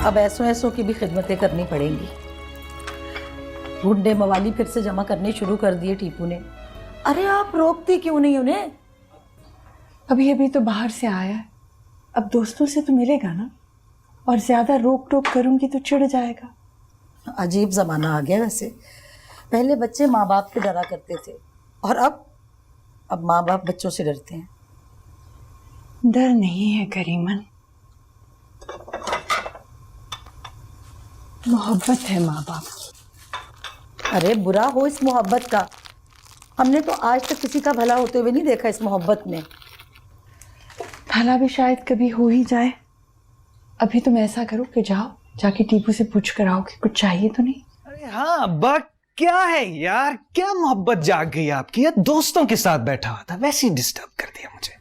अब ऐसों ऐसों की भी खिदमतें करनी पड़ेंगी। गुंडे मवाली फिर से जमा करने शुरू कर दिए टीपू ने। अरे आप रोकती क्यों नहीं उन्हें? अभी अभी तो बाहर से आया है, अब दोस्तों से तो मिलेगा ना, और ज्यादा रोक टोक करूंगी तो चिढ़ जाएगा। अजीब जमाना आ गया वैसे। पहले बच्चे माँ बाप से डरा करते थे और अब माँ बाप बच्चों से डरते हैं। डर नहीं है करीमन, मोहब्बत है माँ बाप की। अरे बुरा हो इस मोहब्बत का, हमने तो आज तक किसी का भला होते हुए नहीं देखा इस मोहब्बत में। भला भी शायद कभी हो ही जाए। अभी तुम ऐसा करो कि जाओ जाके टीपू से पूछ कर आओ कि कुछ चाहिए तो नहीं। अरे हाँ अब्बा, क्या है यार, क्या मोहब्बत जाग गई आपकी? यार दोस्तों के साथ बैठा हुआ था, वैसे ही डिस्टर्ब कर दिया मुझे।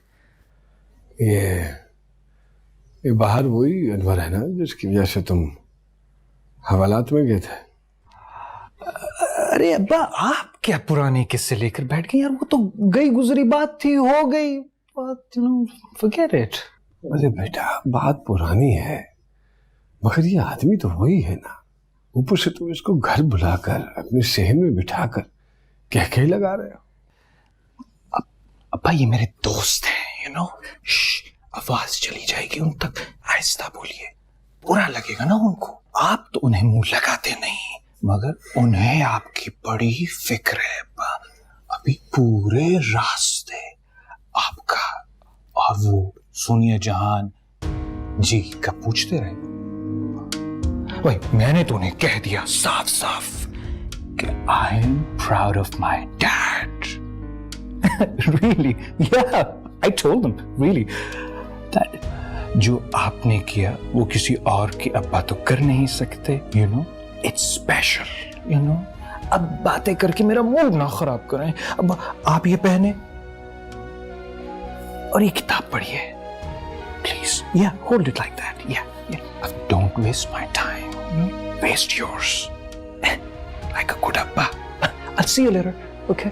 ये बाहर वही अनवर है ना जिसकी वजह से तुम हवालात में गए थे? अरे अब्बा, आप क्या पुराने किस्से लेकर बैठ गए यार? वो तो गई गुजरी बात थी, हो गई बात, फॉरगेट इट। अरे बेटा, बात पुरानी है मगर ये आदमी तो वही है ना। ऊपर से तुम इसको घर बुलाकर अपने सहन में बिठाकर कह के लगा रहे हो। अब्बा ये मेरे दोस्त हैं, यू नो। आवाज चली जाएगी उन तक, आहिस्ता बोलिए, बुरा लगेगा ना उनको। आप तो उन्हें मुंह लगाते नहीं, मगर उन्हें आपकी बड़ी फिक्र है अब्बा। अभी पूरे रास्ते आपका और वो सोनिया जहान जी का पूछते रहे। वही मैंने तो उन्हें कह दिया साफ साफ कि I am proud of my dad. Really, yeah I told them really that जो आपने किया वो किसी और के अब्बा तो कर नहीं सकते, you know, it's special, you know. अब बातें करके मेरा मूड ना खराब करें। अब आप ये पहने और ये किताब पढ़िए प्लीज। या होल्ड इट लाइक दैट। या don't waste my time, waste yours like a good अब्बा। I'll see you later, okay?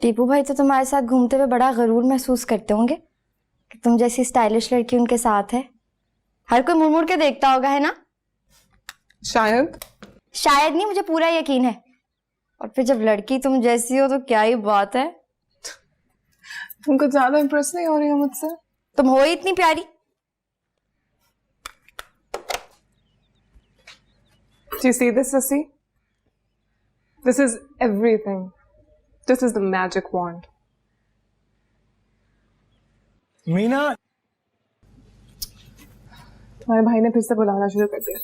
Tipu भाई तो तुम्हारे साथ घूमते हुए बड़ा गरूर महसूस करते होंगे कि तुम जैसी स्टाइलिश लड़की उनके साथ है। हर कोई मुड़ मुड़ के देखता होगा, है ना? शायद नहीं, मुझे पूरा यकीन है। और फिर जब लड़की तुम जैसी हो तो क्या ही बात है। तुम कुछ ज्यादा इम्प्रेस नहीं हो रही हो मुझसे। तुम हो ही इतनी प्यारी। Do you see this, Sissy? This is everything. This is the magic wand. Meena, तुम्हारे भाई ने फिर से बुलाना शुरू कर दिया।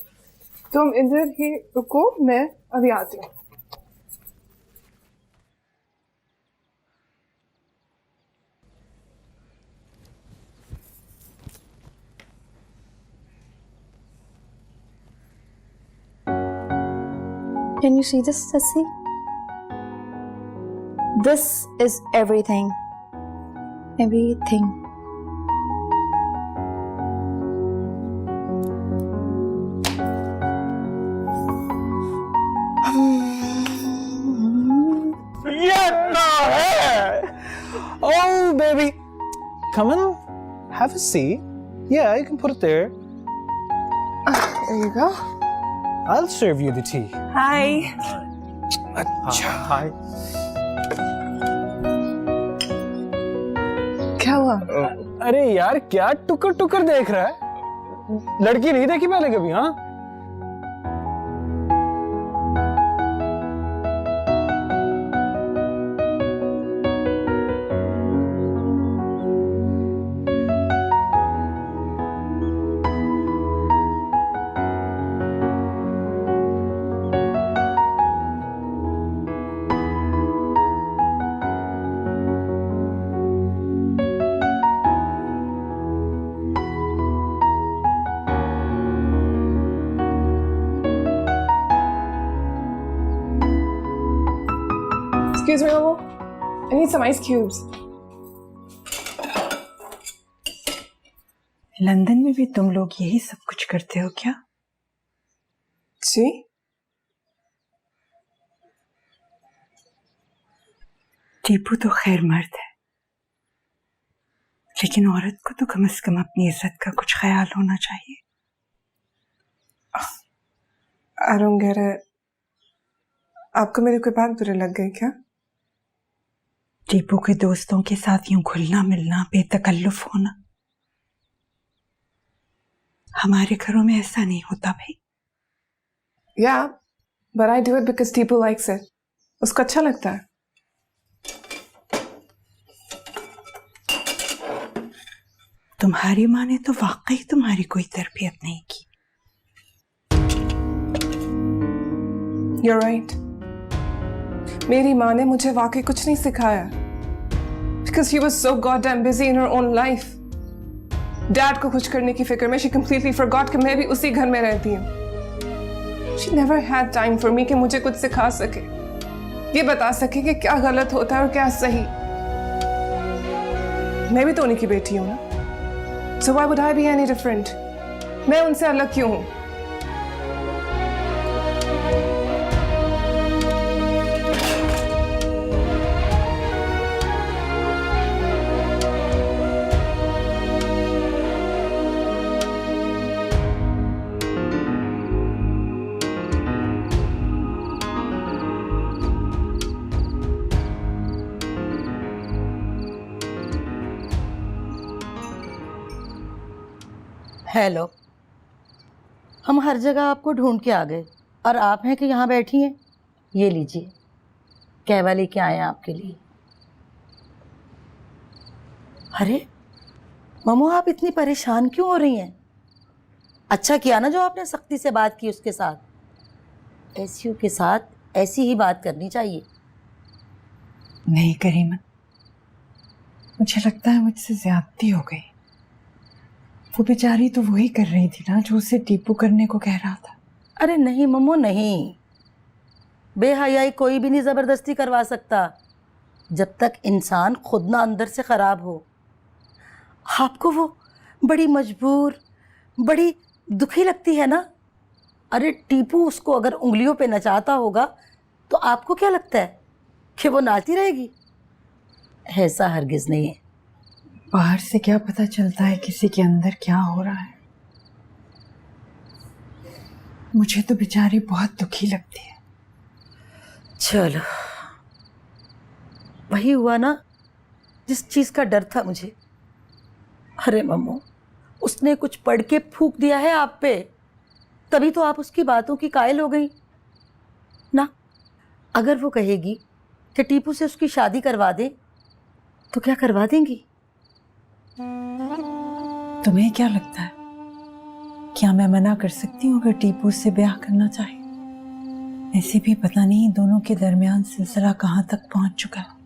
तुम इधर ही रुको, मैं अभी आती हूँ। Can you see this, Sissy? This is everything. Everything. oh baby, come on, have a seat. Yeah, you can put it there. There you go. I'll serve you the tea. Hi. अच्छा, hi. क्या हुआ? अरे यार, क्या टुकर टुकर देख रहा है? लड़की नहीं देखी पहले कभी? हाँ, Excuse me, Momo. I need some ice cubes. London में भी तुम लोग यही सब कुछ करते हो क्या? जी? टीपू तो खैर मर्द है, लेकिन औरत को तो कम से कम अपनी इज्जत का कुछ ख्याल होना चाहिए। I don't get it. आपको मेरी कोई बात बुरी लग गई क्या? टीपू के दोस्तों के साथ यूं घुलना मिलना, बेतकल्लुफ होना, हमारे घरों में ऐसा नहीं होता भाई। Yeah, but I do it because Tipu likes it. उसको अच्छा लगता है। तुम्हारी माँ ने तो वाकई तुम्हारी कोई तरबियत नहीं की। You're right. मेरी माँ ने मुझे वाकई कुछ नहीं सिखाया। Because she was so goddamn busy in her own life. Dad को खुश करने की फिक्र में she completely forgot कि मैं भी उसी घर में रहती हूँ। She never had time for me कि मुझे कुछ सिखा सके, ये बता सके कि क्या गलत होता है और क्या सही। मैं भी तो उन्हीं की बेटी हूँ ना। So why would I be any different? मैं उनसे अलग क्यों हूँ? हेलो, हम हर जगह आपको ढूंढ के आ गए और आप हैं कि यहाँ बैठी हैं। ये लीजिए, कहवा लेके आए हैं आपके लिए। अरे ममो, आप इतनी परेशान क्यों हो रही हैं? अच्छा किया ना जो आपने सख्ती से बात की उसके साथ। ऐसियों के साथ ऐसी ही बात करनी चाहिए। नहीं करीमन, मुझे लगता है मुझसे ज्यादती हो गई। वो बेचारी तो वही कर रही थी ना जो उसे टीपू करने को कह रहा था। अरे नहीं मम्मो, नहीं, बेहयाई कोई भी नहीं ज़बरदस्ती करवा सकता जब तक इंसान खुद ना अंदर से ख़राब हो। आपको वो बड़ी मजबूर, बड़ी दुखी लगती है ना। अरे टीपू उसको अगर उंगलियों पे नचाता होगा तो आपको क्या लगता है कि वो नाचती रहेगी? ऐसा हरगिज़ नहीं है। बाहर से क्या पता चलता है किसी के अंदर क्या हो रहा है। मुझे तो बेचारी बहुत दुखी लगती है। चलो, वही हुआ ना जिस चीज़ का डर था मुझे। अरे मम्मो, उसने कुछ पढ़ के फूंक दिया है आप पे, तभी तो आप उसकी बातों की कायल हो गई ना। अगर वो कहेगी कि टीपू से उसकी शादी करवा दे तो क्या करवा देंगी? तुम्हें क्या लगता है, क्या मैं मना कर सकती हूँ अगर टीपू से ब्याह करना चाहे? ऐसे भी पता नहीं दोनों के दरमियान सिलसिला कहाँ तक पहुँच चुका है।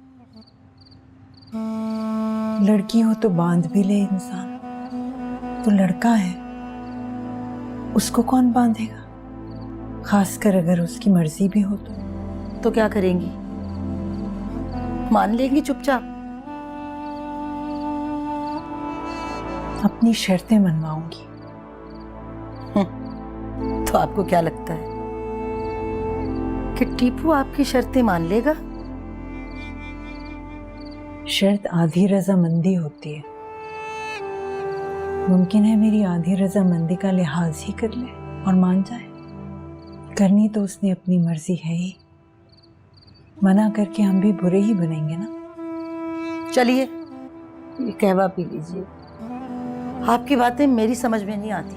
लड़की हो तो बांध भी ले इंसान, तो लड़का है उसको कौन बांधेगा, खासकर अगर उसकी मर्जी भी हो तो क्या करेंगी? मान लेंगी चुपचाप? अपनी शर्तें मनवाऊंगी। तो आपको क्या लगता है कि टीपू आपकी शर्तें मान लेगा? शर्त आधी रजामंदी होती है। मुमकिन है मेरी आधी रजामंदी का लिहाज ही कर ले और मान जाए। करनी तो उसने अपनी मर्जी है ही, मना करके हम भी बुरे ही बनेंगे ना। चलिए, ये कहवा पी लीजिए। आपकी बातें मेरी समझ में नहीं आती।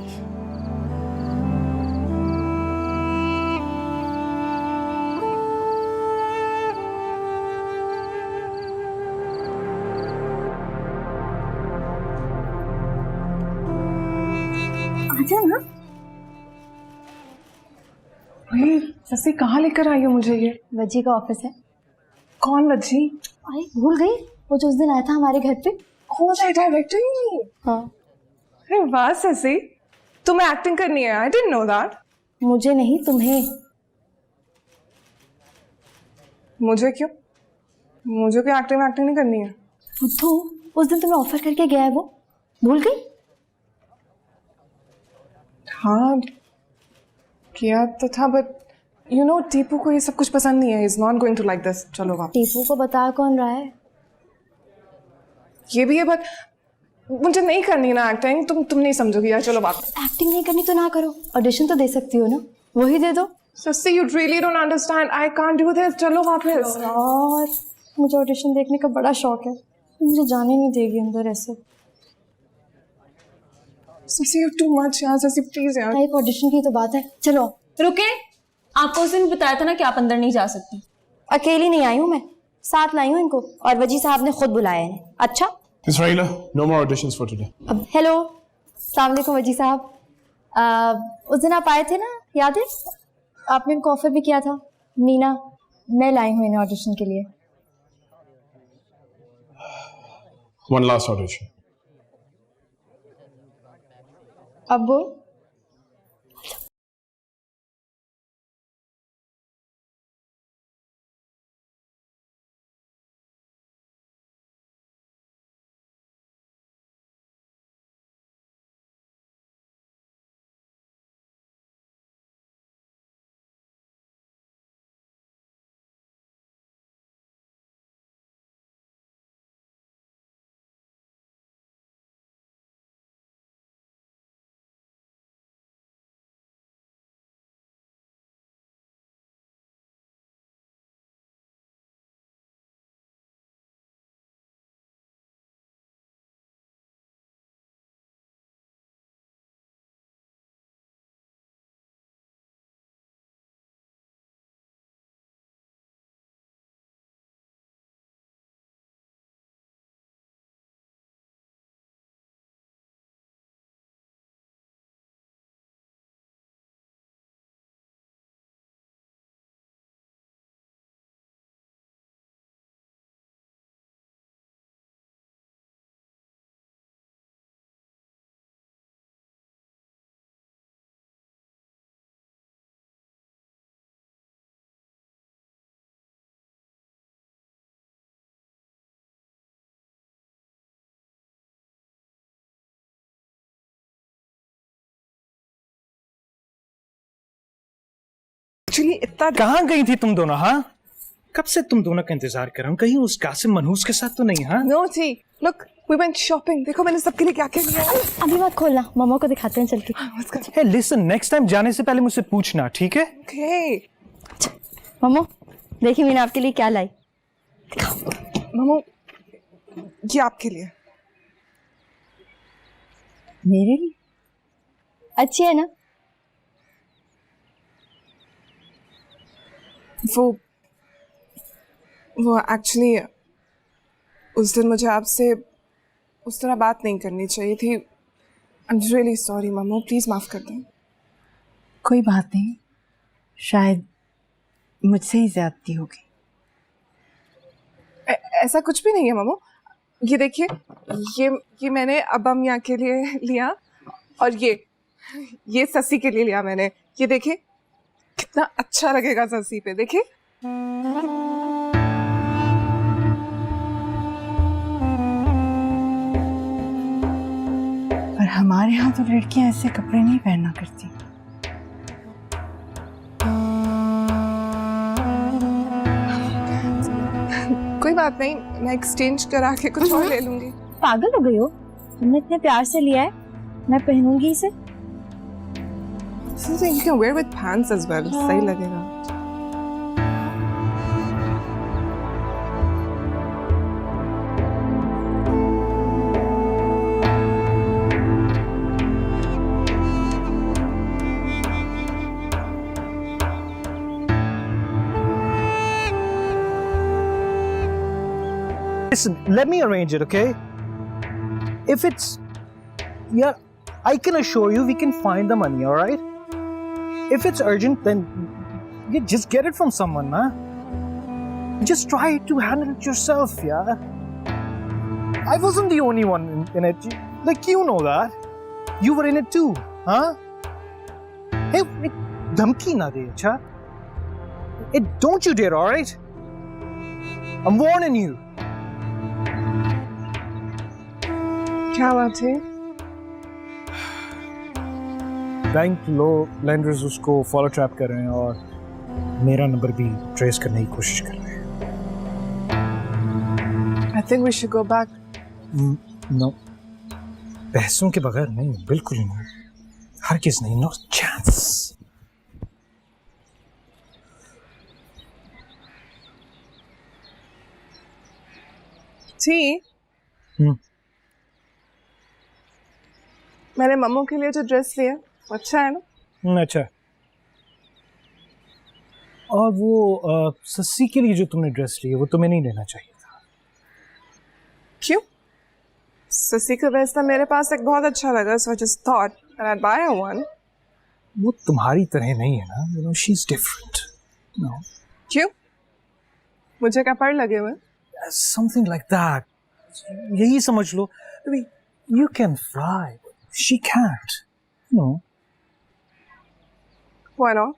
आजा ना। भाई ससी कहाँ लेकर आई हो मुझे ये? वजी का ऑफिस है। कौन वजी? अरे भूल गई, वो जो उस दिन आया था हमारे घर पे। कौन सा डायरेक्टर? हाँ, अरे वाह ससी, तुम्हें एक्टिंग करनी है। I didn't know that. मुझे नहीं, तुम्हें। मुझे क्यों? मुझे कोई एक्टिंग नहीं करनी है। बुद्धू, उस दिन तुम्हें ऑफर करके गया है वो, भूल गई? हाँ किया तो था, बट यू नो टीपू को ये सब कुछ पसंद नहीं है। Is not going to like this. चलो वापस। टीपू को बता कौन रहा है? ये भी है, बट मुझे नहीं करनी ना एक्टिंग। तुम नहीं समझोगी यार। चलो वापस। एक्टिंग नहीं करनी तो ना करो, ऑडिशन तो दे सकती हो ना, वही दे दो। Shashi, you really don't understand. I can't do this. चलो वापस। यार मुझे ऑडिशन देखने का बड़ा शौक है, मुझे जाने नहीं देगी अंदर ऐसे। सस्सी यू टू मच यार। सस्सी प्लीज यार। एक ऑडिशन की तो बात है, चलो। रुके, आपको उस दिन बताया था ना कि आप अंदर नहीं जा सकती। अकेली नहीं आई हूँ मैं, साथ लाई हूँ इनको, और वजी साहब ने खुद बुलाया है। अच्छा Miss Raila, no more auditions for today. अब हेलो, अस्सलाम वालेकुम वजी साहब। उस दिन आप आए थे ना, याद है? आपने इनको ऑफर भी किया था। मीना, मैं लाई हूँ इन्हें ऑडिशन के लिए। One last audition. अब बोल। एक्चुअली इतना कहाँ गई थी तुम दोनों? हाँ, कब से तुम दोनों का इंतजार कर रहा हूँ। कहीं उस कासिम मनहूस के साथ तो नहीं? हाँ, नो थी। Look we went shopping. देखो मैंने सबके लिए क्या क्या लिया है। अभी मत खोलना, मम्मा को दिखाते हैं चल के। हे लिसन, नेक्स्ट टाइम जाने से पहले मुझसे पूछना, ठीक है? ओके मम्मा देखिए मैंने आपके लिए क्या लाई। मम्मू, ये आपके लिए। मेरे लिए? अच्छी है ना? वो एक्चुअली उस दिन मुझे आपसे उस तरह बात नहीं करनी चाहिए थी। आई एम रियली सॉरी मम्मू, प्लीज माफ कर दें। कोई बात नहीं, शायद मुझसे ही ज्यादती होगी। ऐसा कुछ भी नहीं है मम्मू। ये देखिए, ये मैंने अब्बा मियाँ के लिए लिया, और ये ससी के लिए लिया मैंने। ये देखिए कितना अच्छा लगेगा ससी पे। देखिए पर हमारे यहाँ तो लड़कियां ऐसे कपड़े नहीं पहनना करती। कोई बात नहीं, मैं एक्सचेंज करा के कुछ और ले लूंगी। पागल हो गई हो? तुमने इतने प्यार से लिया है, मैं पहनूंगी इसे। You can wear with pants as well. सही लगेगा। Listen, let me arrange it, okay? If it's, yeah, I can assure you we can find the money, all right? If it's urgent, then you just get it from someone, huh? Just try to handle it yourself, yeah? I wasn't the only one in it. Like, you know that. You were in it too, huh? Hey, dhamki na de, acha? Don't you dare, all right? I'm warning you. क्या बात है? Bank लो lenders उसको follow trap कर रहे हैं और मेरा number भी ट्रेस करने की कोशिश कर रहे हैं। I think we should go back. No, पैसों के बगैर नहीं, बिल्कुल नहीं, हर किस नहीं, नो चांस। टी, मैंने मम्मू के लिए जो ड्रेस लिया अच्छा है ना? अच्छा। और वो सस्सी के लिए जो तुमने ड्रेस ली है वो तुम्हें नहीं लेना चाहिए था। क्यों? ससी का वैसा मेरे पास एक बहुत अच्छा लगा, so I just thought that I'd buy her one. वो तुम्हारी तरह नहीं है ना, you know, she's different. No. क्यों? मुझे क्या पढ़ लगे हुए? Something like that. यही समझ लो। I mean, you can fly, she can't. No. Why not?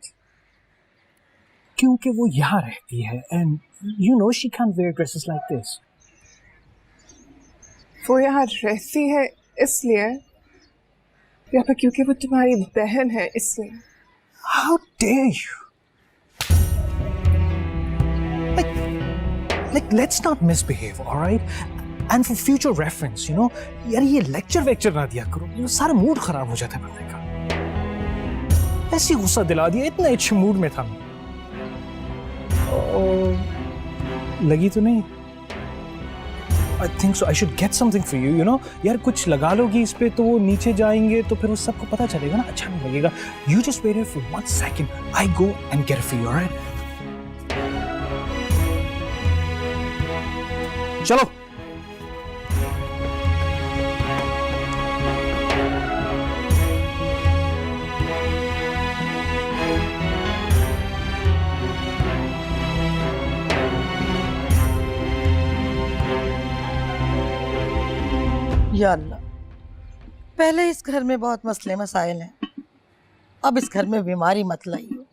क्योंकि वो यहाँ रहती है and you know she can't wear dresses like this. वो यहाँ रहती है इसलिए या फिर क्योंकि वो तुम्हारी बहन है इसलिए? How dare you? Like let's not misbehave, all right? And for future reference, you know, यार ये लेक्चर ना दिया करो, ये सारा मूड खराब हो जाता है बंदे का। ऐसी गुस्सा दिला दिया, इतने अच्छे मूड में था मैं। और लगी तो नहीं? I think so. I should get something for you, you know? यार कुछ लगा लोगी इस पे तो वो नीचे जाएंगे तो फिर वो सबको पता चलेगा ना, अच्छा नहीं लगेगा। You just wait here for 1 second. I go and get it for you, all right? चलो। या अल्लाह, पहले इस घर में बहुत मसले मसाइल हैं, अब इस घर में बीमारी मत लाइए।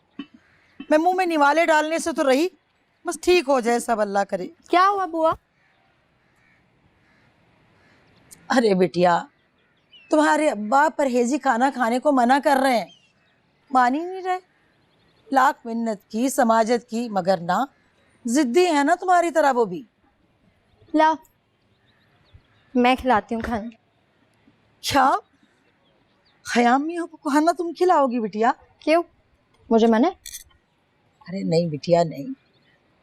मैं मुंह में निवाले डालने से तो रही, बस ठीक हो जाए सब, अल्लाह करे। क्या हुआ बुआ? अरे बिटिया, तुम्हारे अब्बा परहेजी खाना खाने को मना कर रहे हैं, मान ही नहीं रहे। लाख मिन्नत की, समाजत की, मगर ना, जिद्दी है ना तुम्हारी तरह वो भी। ला, मैं खिलाती हूँ खाना। क्या खयाम मियाँ को खाना तुम खिलाओगी बिटिया? क्यों, मुझे मना है? अरे नहीं बिटिया नहीं,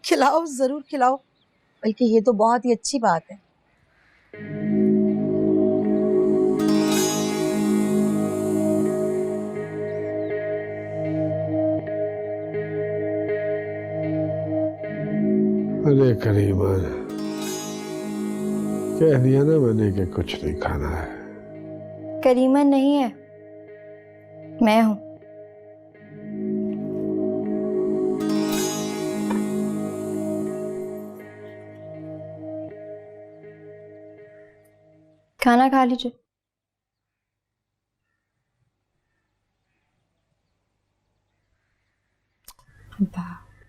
खिलाओ, जरूर खिलाओ, बल्कि ये तो बहुत ही अच्छी बात है। अरे करीमा, कह दिया ना मैंने कि कुछ नहीं खाना है। करीमा नहीं है, मैं हूं। खाना खा लीजिए।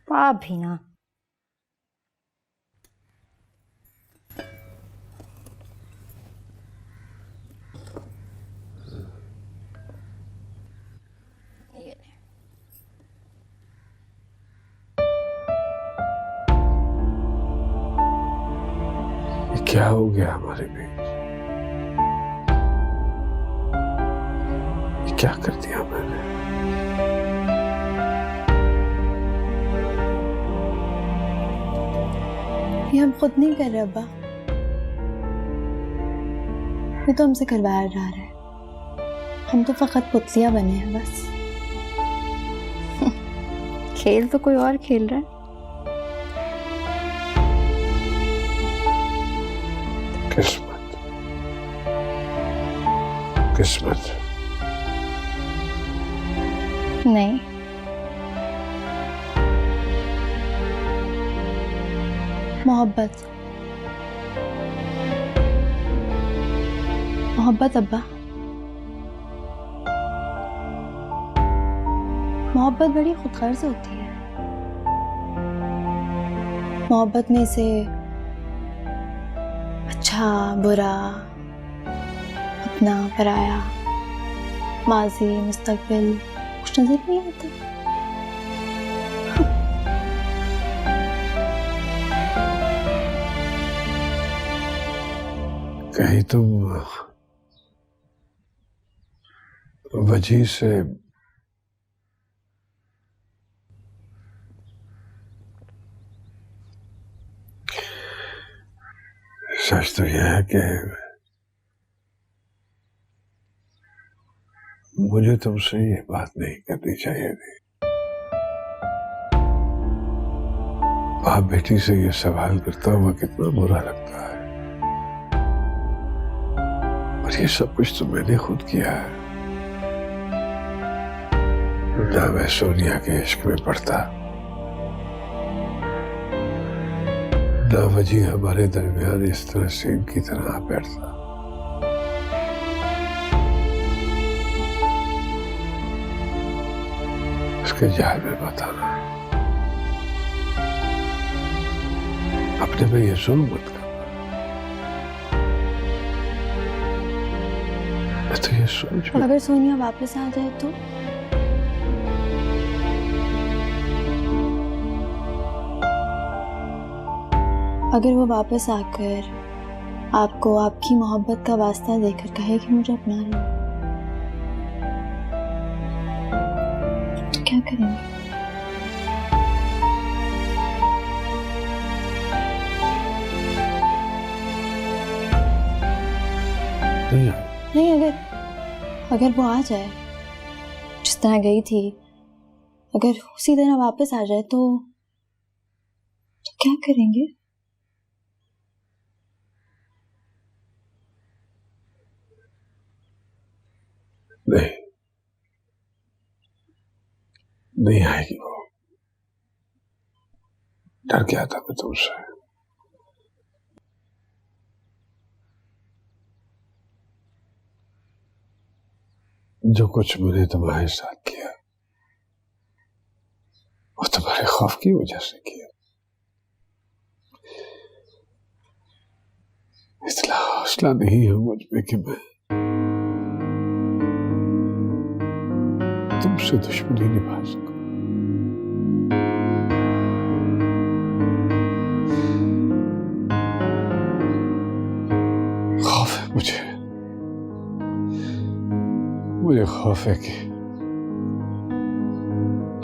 बाप भी ना। क्या हो गया हमारे बीच? क्या कर दिया मैंने? ये हम खुद नहीं कर रहे अब्बा, ये तो हमसे करवाया जा रहा है। हम तो फकत पुतलियां बने हैं बस। खेल तो कोई और खेल रहा है। किस्मत, किस्मत नहीं, मोहब्बत। मोहब्बत अब्बा, मोहब्बत बड़ी खुदगर्ज होती है। मोहब्बत में से अच्छा बुरा, अपना पराया, माजी मुस्तकबिल कुछ नजर नहीं आता। कहीं तुम वजह से सच तो यह है कि मुझे तुमसे ये बात नहीं करनी चाहिए थी। बाप बेटी से ये सवाल करता हुआ कितना बुरा लगता है, और ये सब कुछ तो मैंने खुद किया है। ना मैं सोनिया के इश्क में पड़ता, ना वजह हमारे दरमियान इस तरह से इनकी तरह आ बैठता। इसके जाल में मत आना, अपने में ये जुल्म मत करना। मैं तो ये सोच में अगर सोनिया वापस आ जाए तो? अगर वो वापस आकर आपको आपकी मोहब्बत का वास्ता देकर कहे कि मुझे अपना लो, तो क्या करेंगे? नहीं, अगर वो आ जाए जिस तरह गई थी, अगर उसी तरह वापस आ जाए तो क्या करेंगे? नहीं आएगी वो। डर गया था मैं तुमसे। जो कुछ मैंने तुम्हारे साथ किया वो तुम्हारे खौफ की वजह से किया। इतना हौसला नहीं है मुझ में कि मैं तुमसे दुश्मनी निभा सकूं। खौफ है मुझे खौफ है कि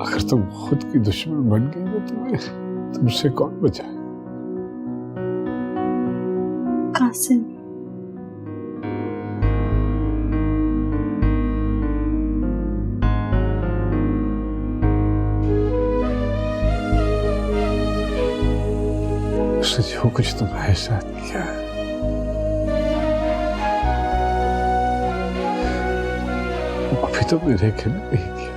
अगर तुम खुद की दुश्मन बन गई तो तुमसे कौन बचाए? कासिम, उसने जो कुछ तुम्हारे साथ किया है वो अभी तो मेरे खिलाफ नहीं किया।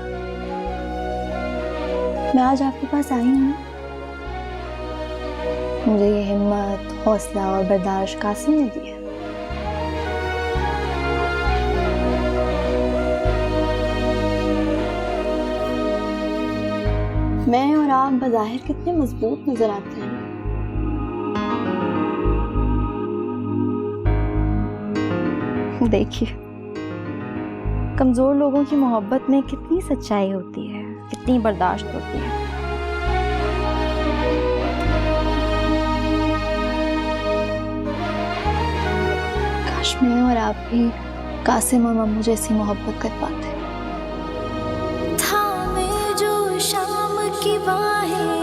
मैं आज आपके पास आई हूँ, मुझे ये हिम्मत, हौसला और बर्दाश्त कासिम ने दिया। मैं और आप बज़ाहिर कितने मजबूत नजर आते हैं। देखिए, कमजोर लोगों की मोहब्बत में कितनी सच्चाई होती है, कितनी बर्दाश्त होती है। काश मैं और आप भी कासिम और मम्मू जैसी मोहब्बत कर पाते। थामे जो शाम की बाहें,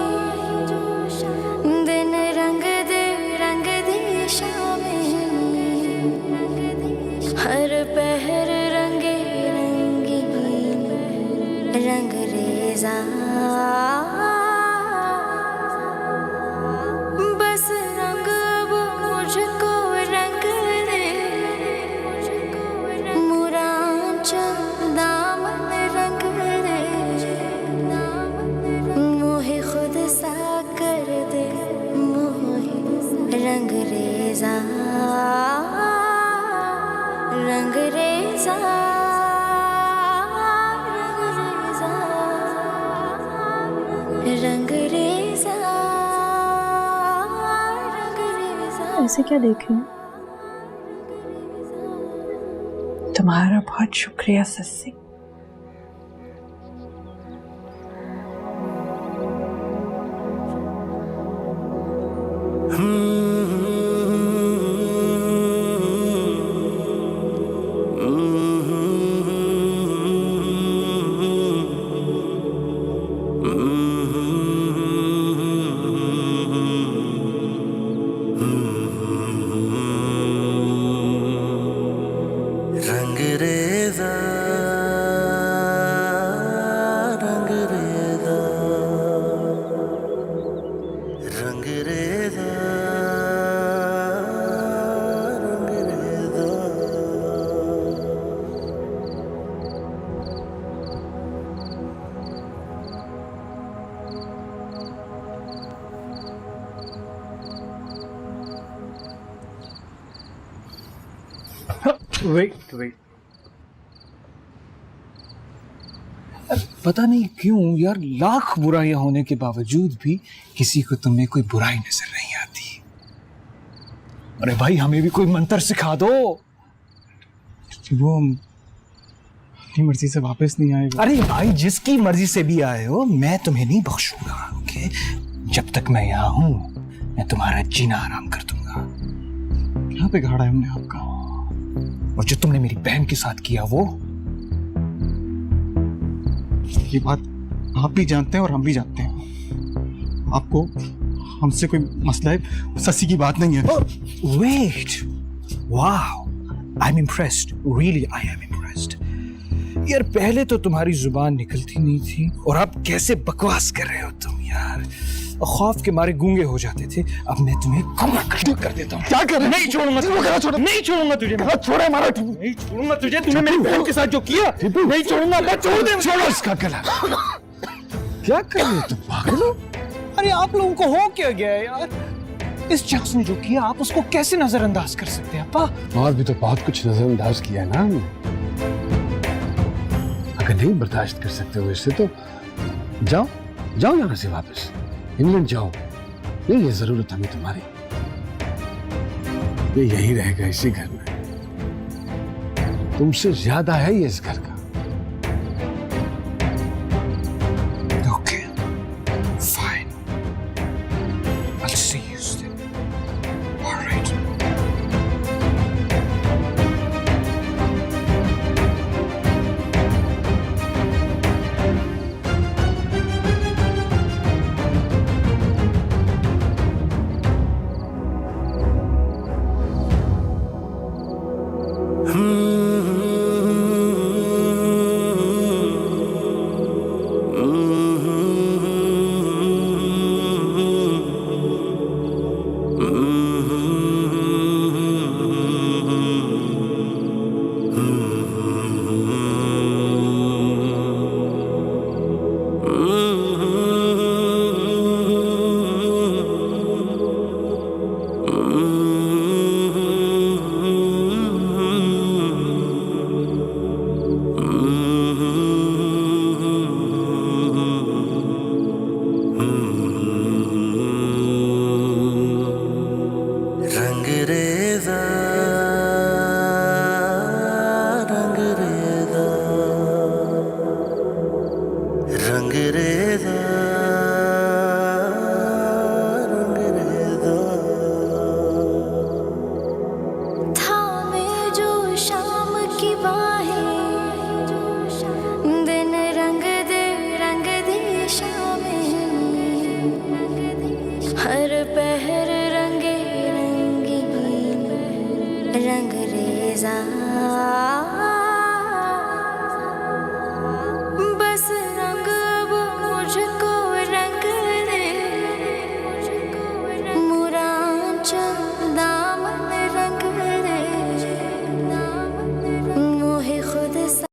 दिन रंग दे शामें, हर पहर रंगे रंगीन रंग रेजा, बस रंग वो मुझको रंग दे, मुरांचल दामन रंग दे, मोहे खुद सा कर दे, मोहे रंग रेजा, रंग रेजा, रंग रेजा, रंग रेजा। ऐसे क्या देख रही हूँ? तुम्हारा बहुत शुक्रिया सस्सी। रंगरेज़ा रंगरेज़ा रंगरेज़ा रंगरेज़ा। वेट वेट, पता नहीं क्यों यार, लाख बुराइयां होने के बावजूद भी किसी को तुम में कोई बुराई नजर नहीं आती। अरे भाई, हमें भी कोई मंत्र सिखा दो। वो अपनी मर्जी से वापस नहीं आएगा। अरे भाई, जिसकी मर्जी से भी आए हो, मैं तुम्हें नहीं बख्शूंगा। ओके, जब तक मैं यहाँ हूं मैं तुम्हारा जीना आराम कर दूंगा। यहाँ पे गाड़ा है हमने आपका। और जो तुमने मेरी बहन के साथ किया, वो ये बात आप भी जानते हैं और हम भी जानते हैं। आपको हमसे कोई मसला है, सस्सी की बात नहीं है। Wait, wow, I am impressed, really I am impressed. यार, पहले तो तुम्हारी जुबान निकलती नहीं थी और अब कैसे बकवास कर रहे हो तुम यार। खौफ के मारे गूंगे हो जाते थे, अब मैं तुम्हें गुंगा कर देता हूँ। क्या कर रहे? नहीं छोड़ूंगा तुझे, नहीं छोड़ूंगा तुझे, छोड़ा हमारा, नहीं छोड़ूंगा तुझे। तूने मेरी बहन के साथ जो किया, नहीं छोड़ूंगा मैं। छोड़ दे, छोड़ो इसका गला। क्या कर रहे हो तुम, पागल हो? अरे आप लोगों को हो क्या गया है यार? इस शख्स ने जो किया, आप उसको कैसे नजरअंदाज कर सकते हैं अप्पा? और भी तो बहुत कुछ नजरअंदाज किया ना हमने। अगर नहीं बर्दाश्त कर सकते हो इससे तो जाओ, जाओ यहाँ से वापस, इंग्लैंड जाओ। नहीं है जरूरत हमें तुम्हारी, ये यही रहेगा इसी घर में। तुमसे ज्यादा है ये इस घर का। Okay, fine, I'll see you soon. All right. रंगरेज़ा रंगरेज़ा रंगरेज़ा रंगरेज़ा। थामे जो शाम की बाहें, दिन रंग दे शामें, हर पहर रंगे रंगीन रंगरेज़ा। बस रंग वो मुझको रंग दे, मुरांचल दामन रंग दे, मोहे खुद सा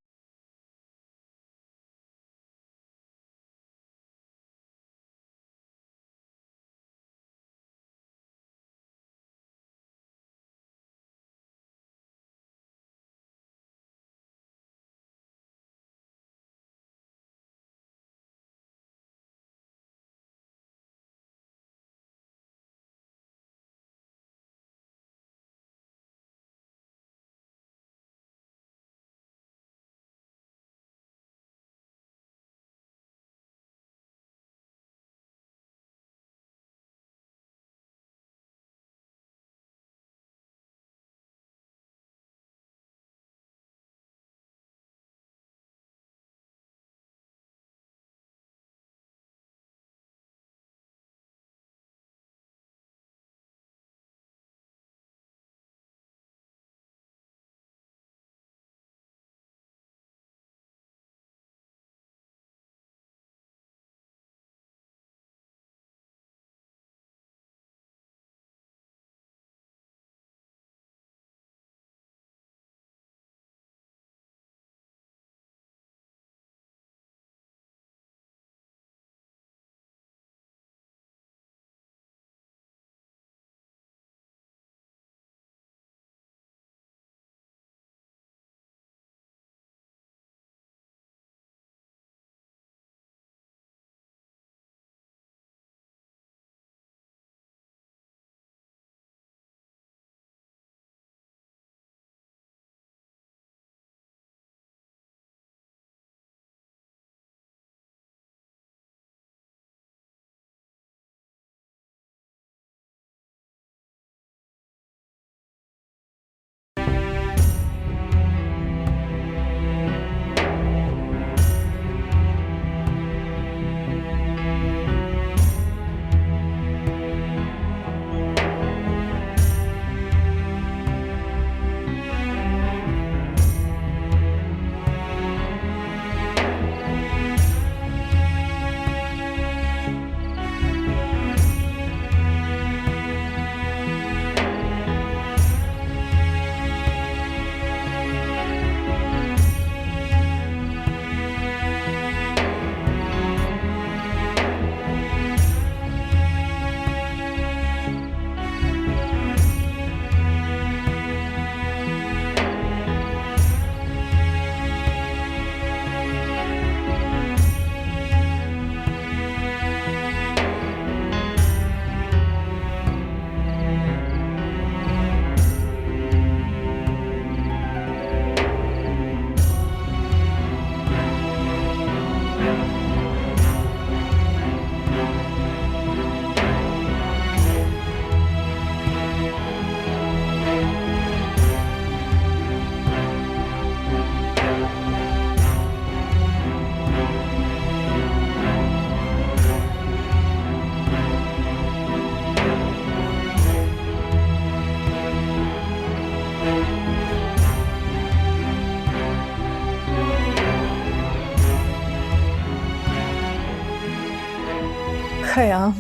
खयाम,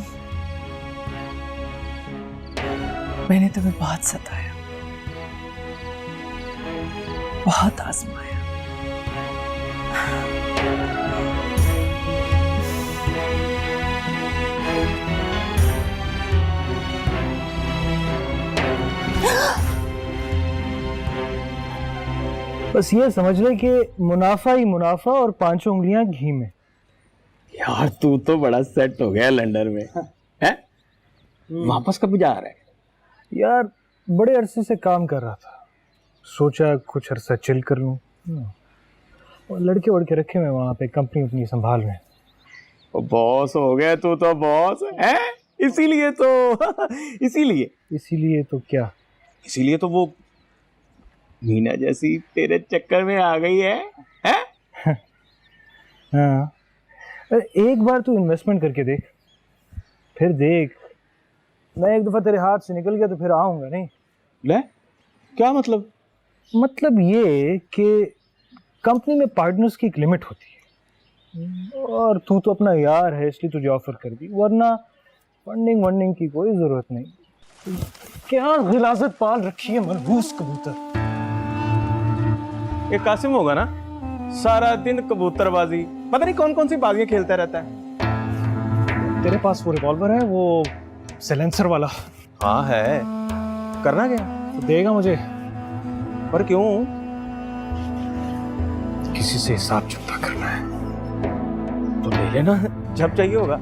मैंने तुम्हें बहुत सताया, बहुत आजमाया। बस ये समझ ले कि मुनाफा ही मुनाफा और पांचों उंगलियां घी में। यार तू तो बड़ा सेट हो गया लंदन में, हैं? वापस कब जा रहा है? यार बड़े अरसे से काम कर रहा था, सोचा कुछ अरसा चिल कर लूं। और लड़के वड़के रखे हुए वहां पे, कंपनी अपनी संभाल रहे हैं। बॉस हो गया तू तो, बॉस है इसीलिए तो इसीलिए तो क्या? इसीलिए तो वो मीना जैसी तेरे चक्कर में आ गई है, हैं? हाँ, अरे एक बार तू इन्वेस्टमेंट करके देख, फिर देख। मैं एक दफा तेरे हाथ से निकल गया तो फिर आऊंगा नहीं। ले क्या मतलब? मतलब ये कि कंपनी में पार्टनर्स की एक लिमिट होती है, और तू तो अपना यार है इसलिए तुझे ऑफर कर दी, वरना फंडिंग वंडिंग की कोई जरूरत नहीं। क्या गिलाजत पाल रखी है मनहूस कबूतर। ये कासिम होगा ना, सारा दिन कबूतरबाजी, पता नहीं कौन कौन सी बाजियां खेलता रहता है। तेरे पास वो रिवॉल्वर है, वो साइलेंसर वाला? हाँ है। करना क्या? तो देगा मुझे? पर क्यों? किसी से हिसाब चुकता करना है। तो ले लेना जब चाहिए होगा।